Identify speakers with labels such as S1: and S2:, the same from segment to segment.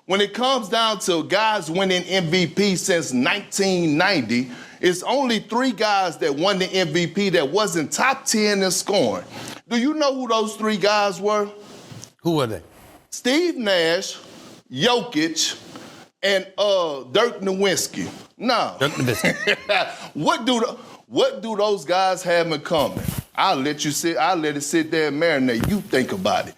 S1: When it comes down to guys winning MVP since 1990, it's only 3 guys that won the MVP that wasn't top 10 in scoring. Do you know who those 3 guys were?
S2: Who were they?
S1: Steve Nash, Jokic, and Dirk Nowitzki. Now,
S2: Dirk Nowitzki.
S1: what do those guys have in common? I'll let it sit there and marinate. You think about it.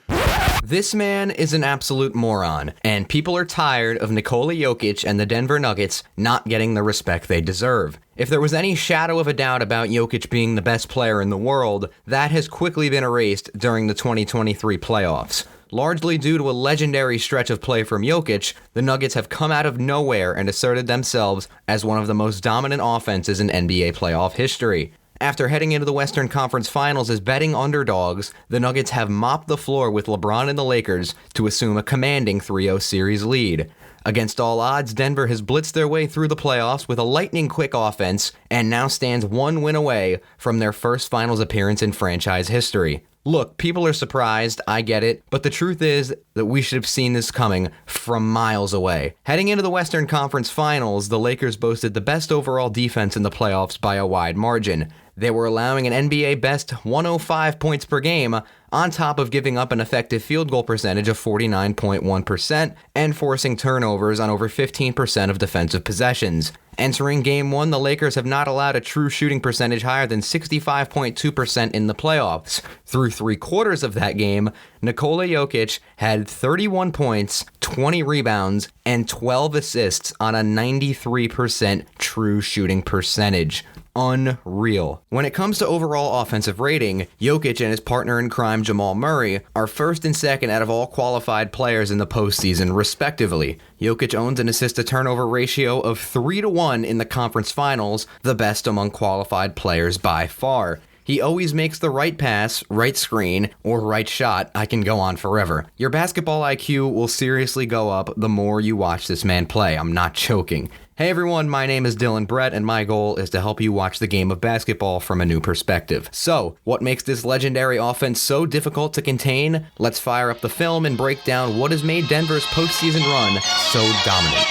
S3: This man is an absolute moron, and people are tired of Nikola Jokic and the Denver Nuggets not getting the respect they deserve. If there was any shadow of a doubt about Jokic being the best player in the world, that has quickly been erased during the 2023 playoffs. Largely due to a legendary stretch of play from Jokic, the Nuggets have come out of nowhere and asserted themselves as one of the most dominant offenses in NBA playoff history. After heading into the Western Conference Finals as betting underdogs, the Nuggets have mopped the floor with LeBron and the Lakers to assume a commanding 3-0 series lead. Against all odds, Denver has blitzed their way through the playoffs with a lightning-quick offense and now stands 1 win away from their first Finals appearance in franchise history. Look, people are surprised, I get it, but the truth is that we should have seen this coming from miles away. Heading into the Western Conference Finals, the Lakers boasted the best overall defense in the playoffs by a wide margin. They were allowing an NBA best 105 points per game, on top of giving up an effective field goal percentage of 49.1% and forcing turnovers on over 15% of defensive possessions. Entering Game 1, the Lakers have not allowed a true shooting percentage higher than 65.2% in the playoffs. Through 3/4 of that game, Nikola Jokic had 31 points, 20 rebounds, and 12 assists on a 93% true shooting percentage. Unreal. When it comes to overall offensive rating, Jokic and his partner in crime Jamal Murray are first and second out of all qualified players in the postseason, respectively. Jokic owns an assist-to-turnover ratio of 3-1 in the conference finals, the best among qualified players by far. He always makes the right pass, right screen, or right shot. I can go on forever. Your basketball IQ will seriously go up the more you watch this man play. I'm not joking. Hey everyone, my name is Dylan Brett, and my goal is to help you watch the game of basketball from a new perspective. So, what makes this legendary offense so difficult to contain? Let's fire up the film and break down what has made Denver's postseason run so dominant.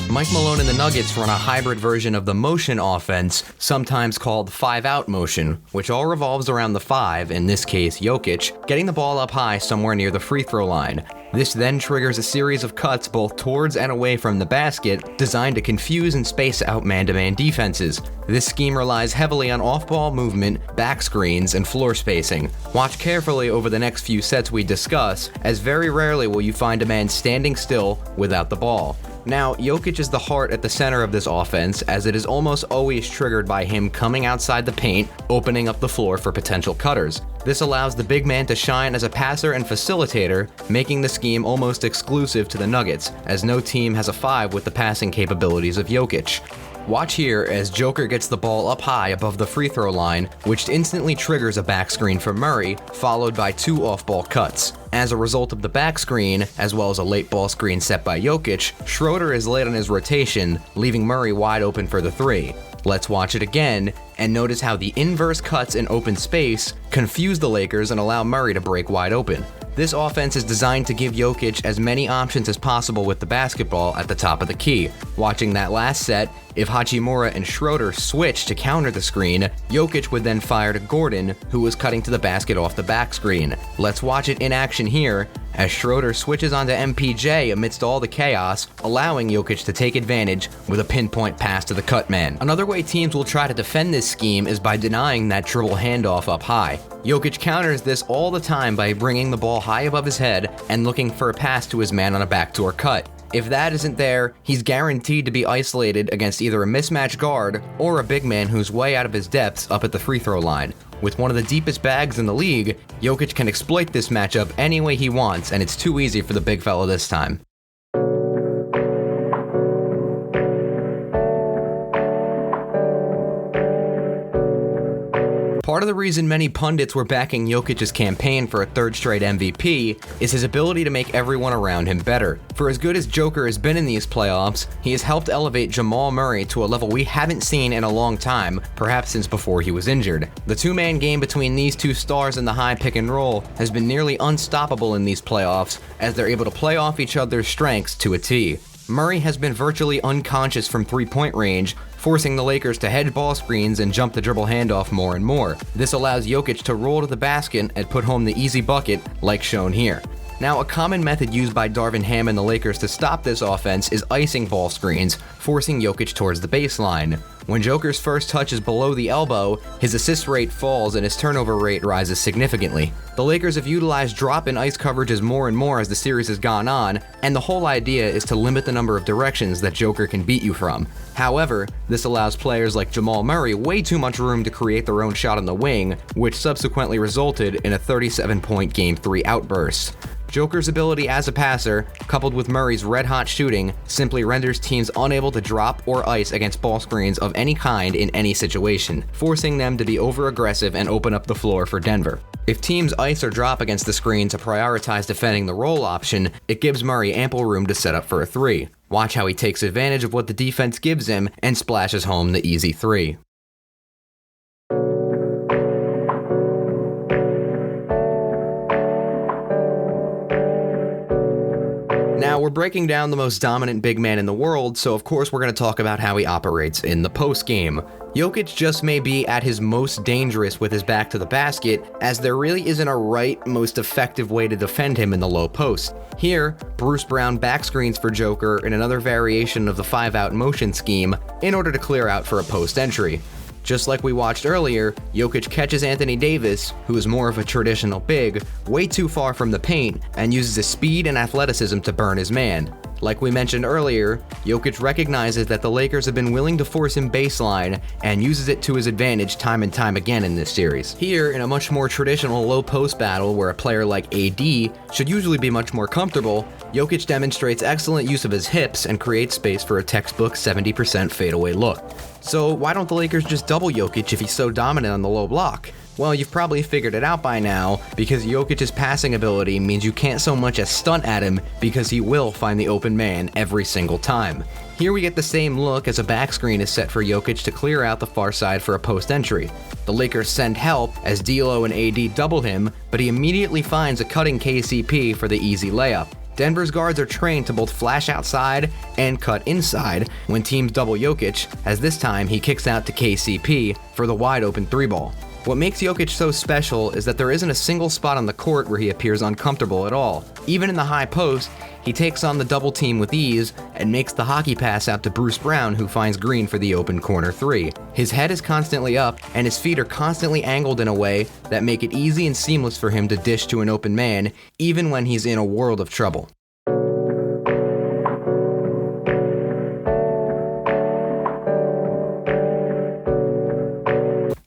S3: Mike Malone and the Nuggets run a hybrid version of the motion offense, sometimes called 5-out motion, which all revolves around the 5, in this case Jokic, getting the ball up high somewhere near the free throw line. This then triggers a series of cuts both towards and away from the basket, designed to confuse and space out man-to-man defenses. This scheme relies heavily on off-ball movement, back screens, and floor spacing. Watch carefully over the next few sets we discuss, as very rarely will you find a man standing still without the ball. Now, Jokic is the heart at the center of this offense, as it is almost always triggered by him coming outside the paint, opening up the floor for potential cutters. This allows the big man to shine as a passer and facilitator, making the scheme almost exclusive to the Nuggets, as no team has a 5 with the passing capabilities of Jokic. Watch here as Joker gets the ball up high above the free throw line, which instantly triggers a back screen for Murray, followed by 2 off-ball cuts. As a result of the back screen, as well as a late ball screen set by Jokic, Schroeder is late on his rotation, leaving Murray wide open for the 3. Let's watch it again, and notice how the inverse cuts in open space confuse the Lakers and allow Murray to break wide open. This offense is designed to give Jokic as many options as possible with the basketball at the top of the key. Watching that last set, if Hachimura and Schroeder switched to counter the screen, Jokic would then fire to Gordon, who was cutting to the basket off the back screen. Let's watch it in action here, as Schroeder switches onto MPJ amidst all the chaos, allowing Jokic to take advantage with a pinpoint pass to the cut man. Another way teams will try to defend this scheme is by denying that dribble handoff up high. Jokic counters this all the time by bringing the ball high above his head and looking for a pass to his man on a backdoor cut. If that isn't there, he's guaranteed to be isolated against either a mismatch guard or a big man who's way out of his depths up at the free throw line. With one of the deepest bags in the league, Jokic can exploit this matchup any way he wants, and it's too easy for the big fella this time. Part of the reason many pundits were backing Jokic's campaign for a third straight MVP is his ability to make everyone around him better. For as good as Joker has been in these playoffs, he has helped elevate Jamal Murray to a level we haven't seen in a long time, perhaps since before he was injured. The two-man game between these two stars in the high pick and roll has been nearly unstoppable in these playoffs, as they're able to play off each other's strengths to a T. Murray has been virtually unconscious from three-point range, forcing the Lakers to head ball screens and jump the dribble handoff more and more. This allows Jokic to roll to the basket and put home the easy bucket, like shown here. Now, a common method used by Darvin Ham and the Lakers to stop this offense is icing ball screens, forcing Jokic towards the baseline. When Joker's first touch is below the elbow, his assist rate falls and his turnover rate rises significantly. The Lakers have utilized drop and ice coverages more and more as the series has gone on, and the whole idea is to limit the number of directions that Joker can beat you from. However, this allows players like Jamal Murray way too much room to create their own shot on the wing, which subsequently resulted in a 37-point Game 3 outburst. Joker's ability as a passer, coupled with Murray's red-hot shooting, simply renders teams unable to drop or ice against ball screens of any kind in any situation, forcing them to be over-aggressive and open up the floor for Denver. If teams ice or drop against the screen to prioritize defending the roll option, it gives Murray ample room to set up for a three. Watch how he takes advantage of what the defense gives him and splashes home the easy three. Now, we're breaking down the most dominant big man in the world, so of course we're going to talk about how he operates in the postgame. Jokic just may be at his most dangerous with his back to the basket, as there really isn't a right, most effective way to defend him in the low post. Here, Bruce Brown backscreens for Joker in another variation of the 5-out motion scheme in order to clear out for a post entry. Just like we watched earlier, Jokic catches Anthony Davis, who is more of a traditional big, way too far from the paint and uses his speed and athleticism to burn his man. Like we mentioned earlier, Jokic recognizes that the Lakers have been willing to force him baseline and uses it to his advantage time and time again in this series. Here, in a much more traditional low post battle where a player like AD should usually be much more comfortable, Jokic demonstrates excellent use of his hips and creates space for a textbook 70% fadeaway look. So why don't the Lakers just double Jokic if he's so dominant on the low block? Well, you've probably figured it out by now, because Jokic's passing ability means you can't so much as stunt at him, because he will find the open man every single time. Here we get the same look as a back screen is set for Jokic to clear out the far side for a post entry. The Lakers send help as D'Lo and AD double him, but he immediately finds a cutting KCP for the easy layup. Denver's guards are trained to both flash outside and cut inside when teams double Jokic, as this time he kicks out to KCP for the wide open three ball. What makes Jokic so special is that there isn't a single spot on the court where he appears uncomfortable at all. Even in the high post, he takes on the double team with ease and makes the hockey pass out to Bruce Brown, who finds Green for the open corner three. His head is constantly up and his feet are constantly angled in a way that make it easy and seamless for him to dish to an open man, even when he's in a world of trouble.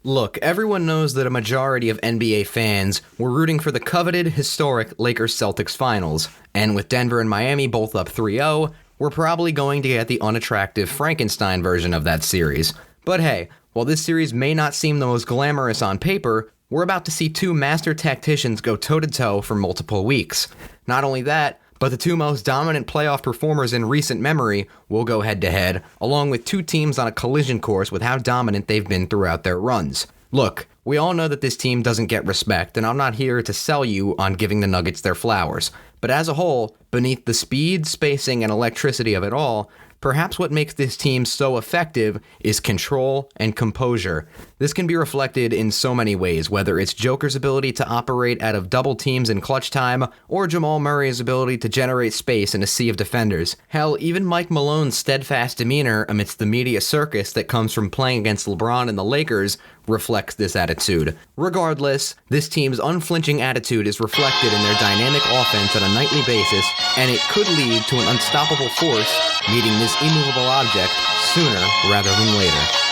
S3: Look, everyone knows that a majority of NBA fans were rooting for the coveted, historic Lakers-Celtics finals, and with Denver and Miami both up 3-0, we're probably going to get the unattractive Frankenstein version of that series. But hey, while this series may not seem the most glamorous on paper, we're about to see two master tacticians go toe-to-toe for multiple weeks. Not only that, but the two most dominant playoff performers in recent memory will go head-to-head, along with two teams on a collision course with how dominant they've been throughout their runs. Look, we all know that this team doesn't get respect, and I'm not here to sell you on giving the Nuggets their flowers. But as a whole, beneath the speed, spacing, and electricity of it all, perhaps what makes this team so effective is control and composure. This can be reflected in so many ways, whether it's Joker's ability to operate out of double teams in clutch time, or Jamal Murray's ability to generate space in a sea of defenders. Hell, even Mike Malone's steadfast demeanor amidst the media circus that comes from playing against LeBron and the Lakers reflects this attitude. Regardless, this team's unflinching attitude is reflected in their dynamic offense on a nightly basis, and it could lead to an unstoppable force meeting this immovable object sooner rather than later.